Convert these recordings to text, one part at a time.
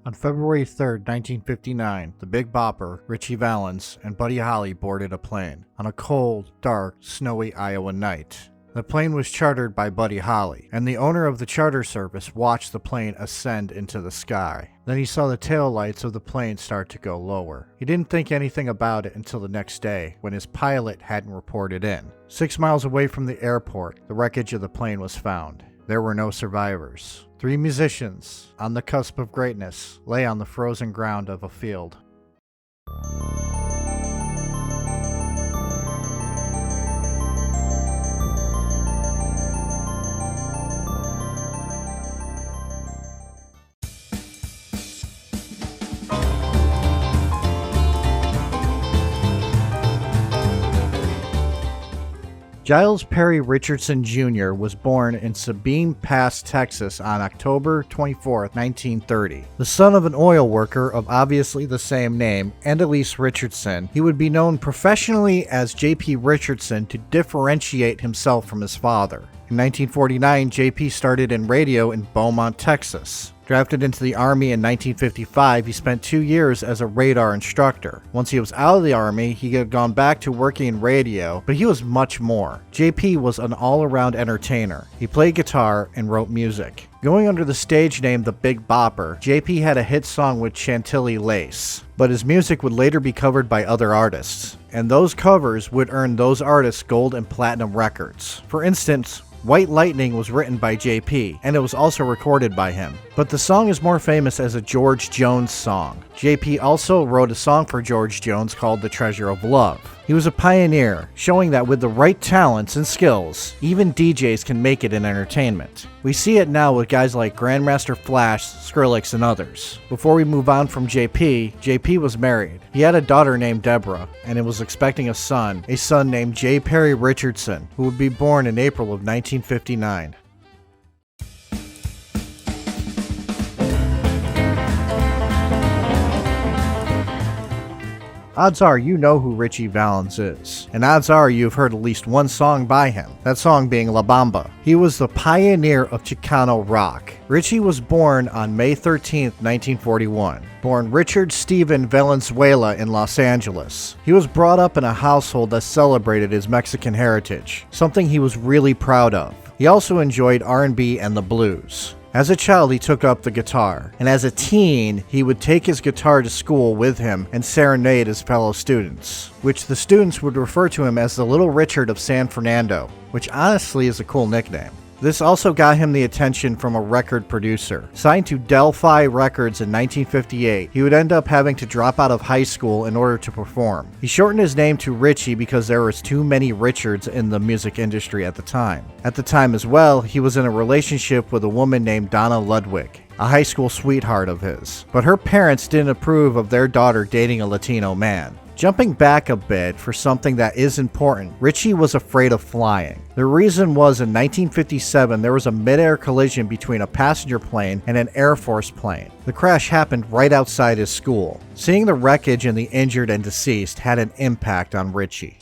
On February 3, 1959, the Big Bopper, Ritchie Valens, and Buddy Holly boarded a plane on a cold, dark, snowy Iowa night. The plane was chartered by Buddy Holly, and the owner of the charter service watched the plane ascend into the sky. Then he saw the taillights of the plane start to go lower. He didn't think anything about it until the next day, when his pilot hadn't reported in. 6 miles away from the airport, the wreckage of the plane was found. There were no survivors. 3 musicians, on the cusp of greatness, lay on the frozen ground of a field. Giles Perry Richardson Jr. was born in Sabine Pass, Texas on October 24, 1930. The son of an oil worker of obviously the same name, Annalise Richardson, he would be known professionally as J.P. Richardson to differentiate himself from his father. In 1949, J.P. started in radio in Beaumont, Texas. Drafted into the Army in 1955, he spent 2 years as a radar instructor. Once he was out of the Army, he had gone back to working in radio, but he was much more. JP was an all-around entertainer. He played guitar and wrote music. Going under the stage name The Big Bopper, JP had a hit song with Chantilly Lace, but his music would later be covered by other artists, and those covers would earn those artists gold and platinum records. For instance, White Lightning was written by JP, and it was also recorded by him. But the song is more famous as a George Jones song. JP also wrote a song for George Jones called The Treasure of Love. He was a pioneer, showing that with the right talents and skills, even DJs can make it in entertainment. We see it now with guys like Grandmaster Flash, Skrillex, and others. Before we move on from JP was married. He had a daughter named Deborah, and was expecting a son named J. Perry Richardson, who would be born in April of 1959. Odds are you know who Ritchie Valens is, and odds are you've heard at least one song by him, that song being La Bamba. He was the pioneer of Chicano rock. Ritchie was born on May 13, 1941. Born Richard Stephen Valenzuela in Los Angeles. He was brought up in a household that celebrated his Mexican heritage, something he was really proud of. He also enjoyed R&B and the blues. As a child, he took up the guitar, and as a teen, he would take his guitar to school with him and serenade his fellow students, which the students would refer to him as the Little Richard of San Fernando, which honestly is a cool nickname. This also got him the attention from a record producer. Signed to Delphi Records in 1958, he would end up having to drop out of high school in order to perform. He shortened his name to Ritchie because there was too many Richards in the music industry at the time. At the time as well, he was in a relationship with a woman named Donna Ludwig, a high school sweetheart of his. But her parents didn't approve of their daughter dating a Latino man. Jumping back a bit for something that is important, Ritchie was afraid of flying. The reason was in 1957 there was a mid-air collision between a passenger plane and an Air Force plane. The crash happened right outside his school. Seeing the wreckage and the injured and deceased had an impact on Ritchie.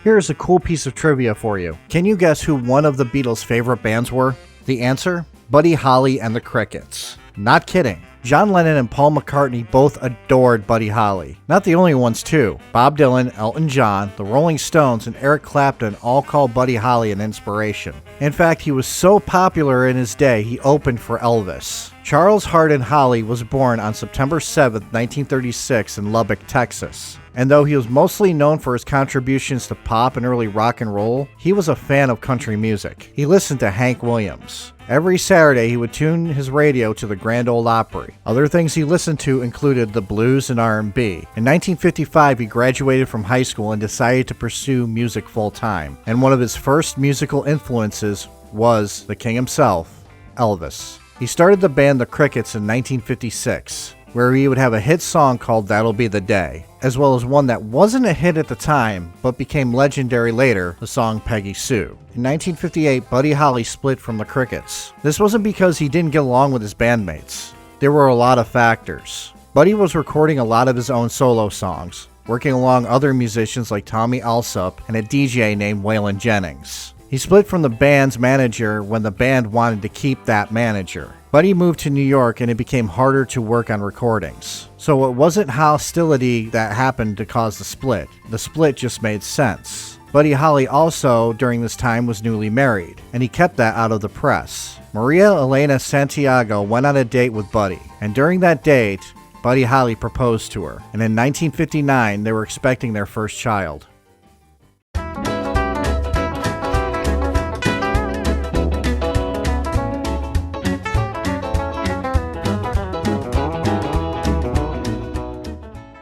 Here's a cool piece of trivia for you. Can you guess who one of the Beatles' favorite bands were? The answer? Buddy Holly and the Crickets. Not kidding. John Lennon and Paul McCartney both adored Buddy Holly. Not the only ones too. Bob Dylan, Elton John, the Rolling Stones, and Eric Clapton all call Buddy Holly an inspiration. In fact, he was so popular in his day, he opened for Elvis. Charles Hardin Holly was born on September 7, 1936 in Lubbock, Texas. And though he was mostly known for his contributions to pop and early rock and roll, he was a fan of country music. He listened to Hank Williams. Every Saturday, he would tune his radio to the Grand Ole Opry. Other things he listened to included the blues and R&B. In 1955, he graduated from high school and decided to pursue music full-time. And one of his first musical influences was the king himself, Elvis. He started the band The Crickets in 1956, where he would have a hit song called That'll Be the Day, as well as one that wasn't a hit at the time, but became legendary later, the song Peggy Sue. In 1958, Buddy Holly split from the Crickets. This wasn't because he didn't get along with his bandmates. There were a lot of factors. Buddy was recording a lot of his own solo songs, working along other musicians like Tommy Alsop and a DJ named Waylon Jennings. He split from the band's manager when the band wanted to keep that manager. Buddy moved to New York and it became harder to work on recordings. So it wasn't hostility that happened to cause the split. The split just made sense. Buddy Holly also, during this time, was newly married, and he kept that out of the press. Maria Elena Santiago went on a date with Buddy, and during that date, Buddy Holly proposed to her, and in 1959, they were expecting their first child.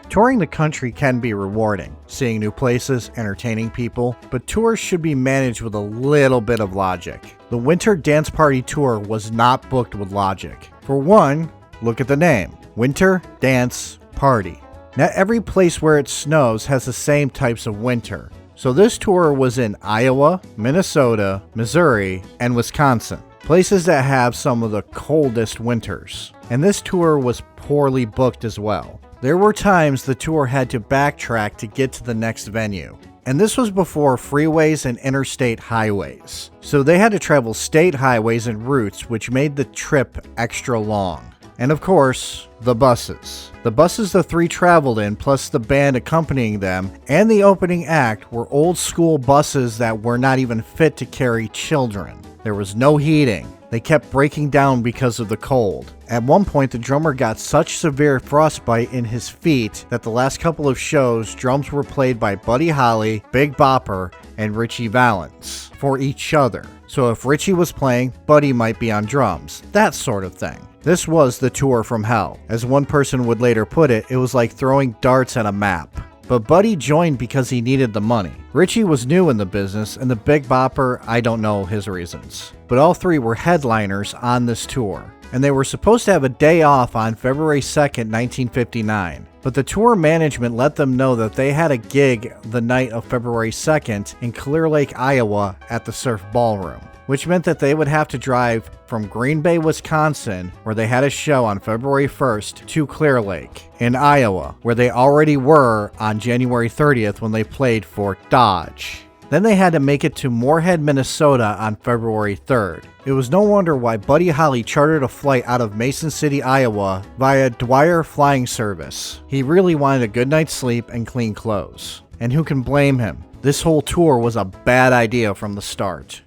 Touring the country can be rewarding, seeing new places, entertaining people, but tours should be managed with a little bit of logic. The Winter Dance Party Tour was not booked with logic. For one, look at the name, Winter Dance Party. Not every place where it snows has the same types of winter. So this tour was in Iowa, Minnesota, Missouri, and Wisconsin, places that have some of the coldest winters. And this tour was poorly booked as well. There were times the tour had to backtrack to get to the next venue. And this was before freeways and interstate highways. So they had to travel state highways and routes, which made the trip extra long. And of course, the buses. The buses the three traveled in, plus the band accompanying them, and the opening act were old school buses that were not even fit to carry children. There was no heating. They kept breaking down because of the cold. At one point, the drummer got such severe frostbite in his feet that the last couple of shows, drums were played by Buddy Holly, Big Bopper, and Ritchie Valens for each other. So if Ritchie was playing, Buddy might be on drums, that sort of thing. This was the tour from hell. As one person would later put it, it was like throwing darts at a map. But Buddy joined because he needed the money. Ritchie was new in the business, and the Big Bopper, I don't know his reasons. But all three were headliners on this tour, and they were supposed to have a day off on February 2nd, 1959. But the tour management let them know that they had a gig the night of February 2nd in Clear Lake, Iowa at the Surf Ballroom, which meant that they would have to drive from Green Bay, Wisconsin, where they had a show on February 1st, to Clear Lake in Iowa, where they already were on January 30th when they played Fort Dodge. Then they had to make it to Moorhead, Minnesota on February 3rd. It was no wonder why Buddy Holly chartered a flight out of Mason City, Iowa via Dwyer Flying Service. He really wanted a good night's sleep and clean clothes. And who can blame him? This whole tour was a bad idea from the start.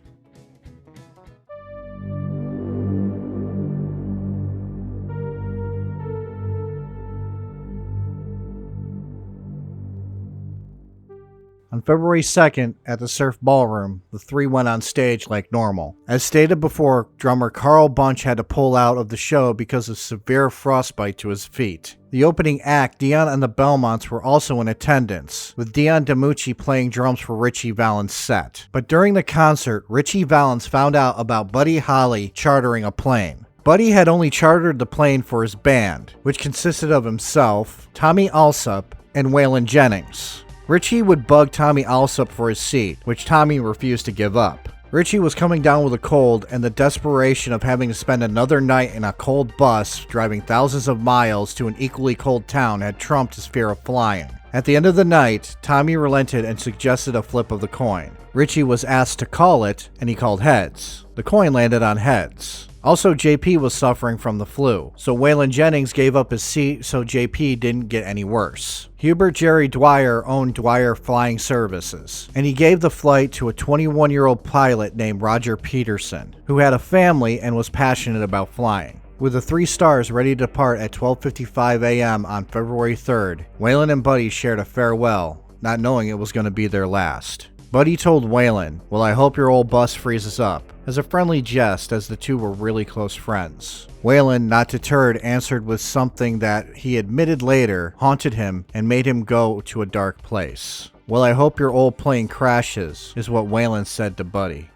On February 2nd, at the Surf Ballroom, the three went on stage like normal. As stated before, drummer Carl Bunch had to pull out of the show because of severe frostbite to his feet. The opening act, Dion and the Belmonts, were also in attendance, with Dion DiMucci playing drums for Ritchie Valens' set. But during the concert, Ritchie Valens found out about Buddy Holly chartering a plane. Buddy had only chartered the plane for his band, which consisted of himself, Tommy Alsop, and Waylon Jennings. Ritchie would bug Tommy Alsop for his seat, which Tommy refused to give up. Ritchie was coming down with a cold, and the desperation of having to spend another night in a cold bus driving thousands of miles to an equally cold town had trumped his fear of flying. At the end of the night, Tommy relented and suggested a flip of the coin. Ritchie was asked to call it, and he called heads. The coin landed on heads. Also, JP was suffering from the flu, so Waylon Jennings gave up his seat so JP didn't get any worse. Hubert Jerry Dwyer owned Dwyer Flying Services, and he gave the flight to a 21-year-old pilot named Roger Peterson, who had a family and was passionate about flying. With the three stars ready to depart at 12:55 a.m. on February 3rd, Waylon and Buddy shared a farewell, not knowing it was going to be their last. Buddy told Waylon, "Well, I hope your old bus freezes up," as a friendly jest, as the two were really close friends. Waylon, not deterred, answered with something that he admitted later haunted him and made him go to a dark place. "Well, I hope your old plane crashes," is what Waylon said to Buddy.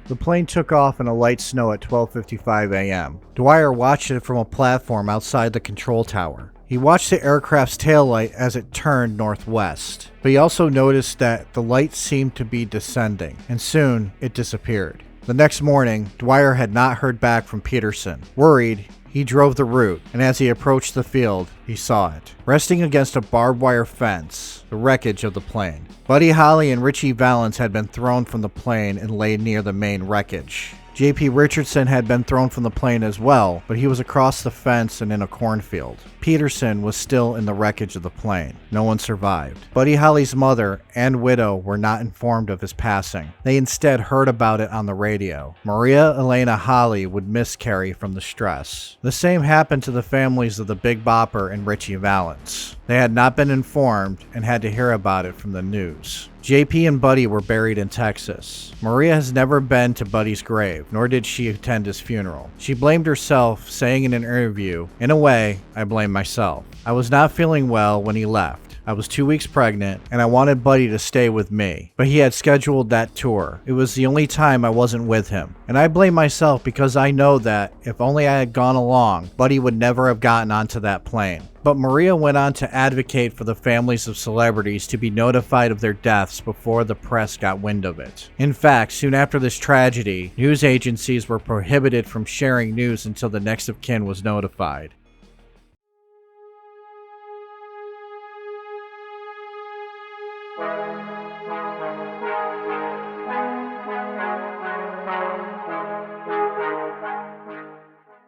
The plane took off in a light snow at 12:55 a.m. Dwyer watched it from a platform outside the control tower. He watched the aircraft's taillight as it turned northwest, but he also noticed that the light seemed to be descending, and soon it disappeared. The next morning, Dwyer had not heard back from Peterson. Worried, he drove the route, and as he approached the field, he saw it. Resting against a barbed wire fence, the wreckage of the plane. Buddy Holly and Richie Valens had been thrown from the plane and lay near the main wreckage. J.P. Richardson had been thrown from the plane as well, but he was across the fence and in a cornfield. Peterson was still in the wreckage of the plane. No one survived. Buddy Holly's mother and widow were not informed of his passing. They instead heard about it on the radio. Maria Elena Holly would miscarry from the stress. The same happened to the families of the Big Bopper and Richie Valens. They had not been informed and had to hear about it from the news. JP and Buddy were buried in Texas. Maria has never been to Buddy's grave, nor did she attend his funeral. She blamed herself, saying in an interview, "In a way, I blame myself. I was not feeling well when he left. I was 2 weeks pregnant, and I wanted Buddy to stay with me, but he had scheduled that tour. It was the only time I wasn't with him. And I blame myself because I know that if only I had gone along, Buddy would never have gotten onto that plane." But Maria went on to advocate for the families of celebrities to be notified of their deaths before the press got wind of it. In fact, soon after this tragedy, news agencies were prohibited from sharing news until the next of kin was notified.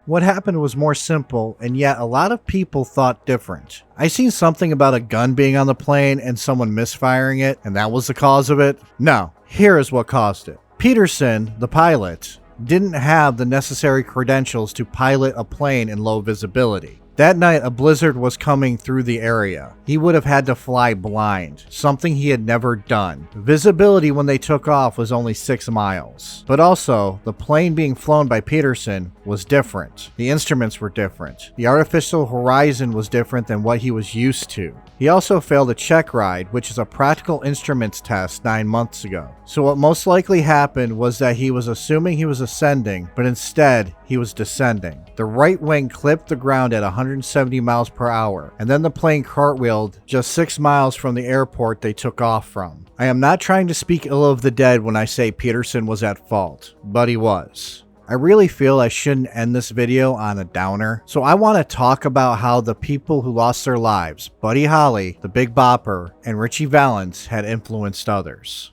What happened was more simple, and yet a lot of people thought different. I seen something about a gun being on the plane and someone misfiring it, and that was the cause of it. No, here is what caused it. Peterson, the pilot, didn't have the necessary credentials to pilot a plane in low visibility. That night, a blizzard was coming through the area. He would have had to fly blind, something he had never done. Visibility when they took off was only 6 miles. But also, the plane being flown by Peterson was different. The instruments were different. The artificial horizon was different than what he was used to. He also failed a check ride, which is a practical instruments test 9 months ago. So what most likely happened was that he was assuming he was ascending, but instead, he was descending. The right wing clipped the ground at 170 miles per hour, and then the plane cartwheeled just 6 miles from the airport they took off from. I am not trying to speak ill of the dead when I say Peterson was at fault, but he was. I really feel I shouldn't end this video on a downer, so I want to talk about how the people who lost their lives, Buddy Holly, the Big Bopper, and Richie Valens, had influenced others.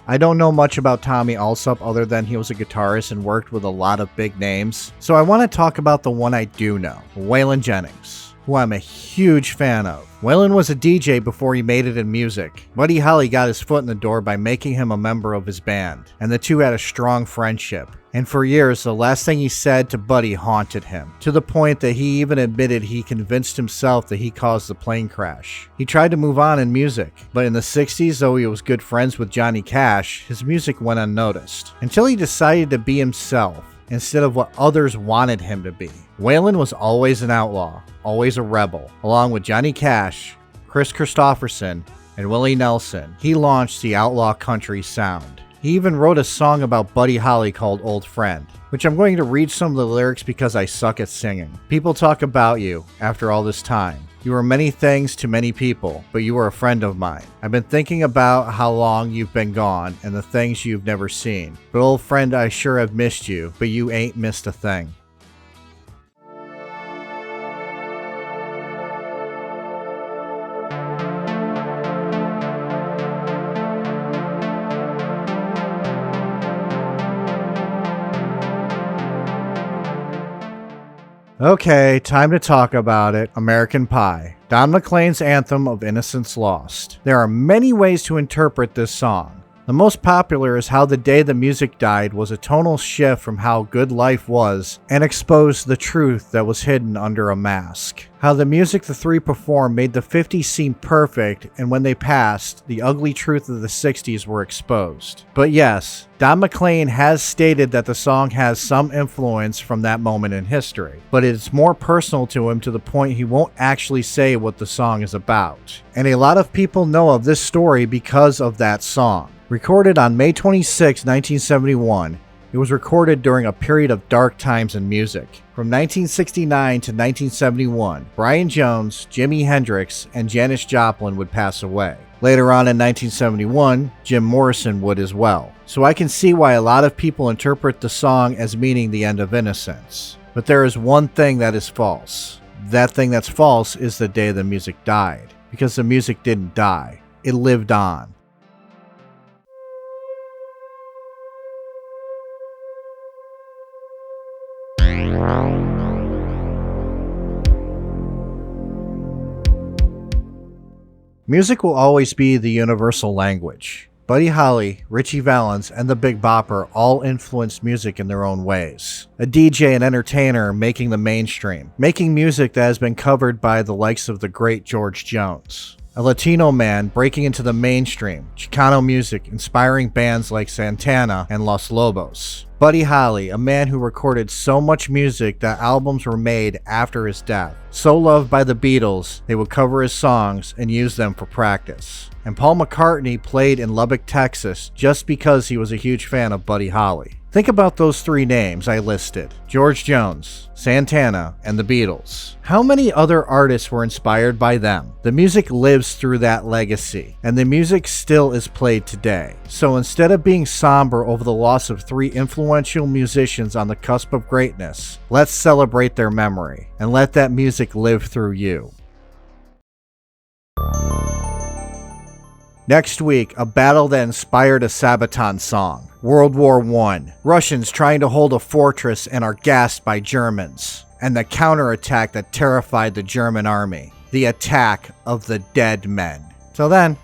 I don't know much about Tommy Alsop other than he was a guitarist and worked with a lot of big names, so I want to talk about the one I do know, Waylon Jennings, who I'm a huge fan of. Waylon was a DJ before he made it in music. Buddy Holly got his foot in the door by making him a member of his band, and the two had a strong friendship. And for years, the last thing he said to Buddy haunted him, to the point that he even admitted he convinced himself that he caused the plane crash. He tried to move on in music, but in the 60s, though he was good friends with Johnny Cash, his music went unnoticed, until he decided to be himself instead of what others wanted him to be. Waylon was always an outlaw, always a rebel. Along with Johnny Cash, Chris Christopherson, and Willie Nelson, he launched the outlaw country sound. He even wrote a song about Buddy Holly called Old Friend, which I'm going to read some of the lyrics because I suck at singing. People talk about you after all this time. You were many things to many people, but you were a friend of mine. I've been thinking about how long you've been gone and the things you've never seen. But old friend, I sure have missed you, but you ain't missed a thing. Okay, time to talk about it. American Pie, Don McLean's anthem of Innocence Lost. There are many ways to interpret this song. The most popular is how the day the music died was a tonal shift from how good life was and exposed the truth that was hidden under a mask. How the music the three performed made the 50s seem perfect, and when they passed, the ugly truth of the 60s were exposed. But yes, Don McLean has stated that the song has some influence from that moment in history, but it's more personal to him to the point he won't actually say what the song is about. And a lot of people know of this story because of that song. Recorded on May 26, 1971, it was recorded during a period of dark times in music. From 1969 to 1971, Brian Jones, Jimi Hendrix, and Janis Joplin would pass away. Later on in 1971, Jim Morrison would as well. So I can see why a lot of people interpret the song as meaning the end of innocence. But there is one thing that is false. That thing that's false is the day the music died. Because the music didn't die. It lived on. Music will always be the universal language. Buddy Holly, Ritchie Valens, and the Big Bopper all influenced music in their own ways. A DJ and entertainer making the mainstream, making music that has been covered by the likes of the great George Jones. A Latino man breaking into the mainstream, Chicano music inspiring bands like Santana and Los Lobos. Buddy Holly, a man who recorded so much music that albums were made after his death. So loved by the Beatles, they would cover his songs and use them for practice. And Paul McCartney played in Lubbock, Texas, just because he was a huge fan of Buddy Holly. Think about those three names I listed: George Jones, Santana, and the Beatles. How many other artists were inspired by them? The music lives through that legacy, and the music still is played today. So instead of being somber over the loss of three influential musicians on the cusp of greatness, let's celebrate their memory, and let that music live through you. Next week, a battle that inspired a Sabaton song. World War I. Russians trying to hold a fortress and are gassed by Germans. And the counterattack that terrified the German army. The attack of the dead men. Till then,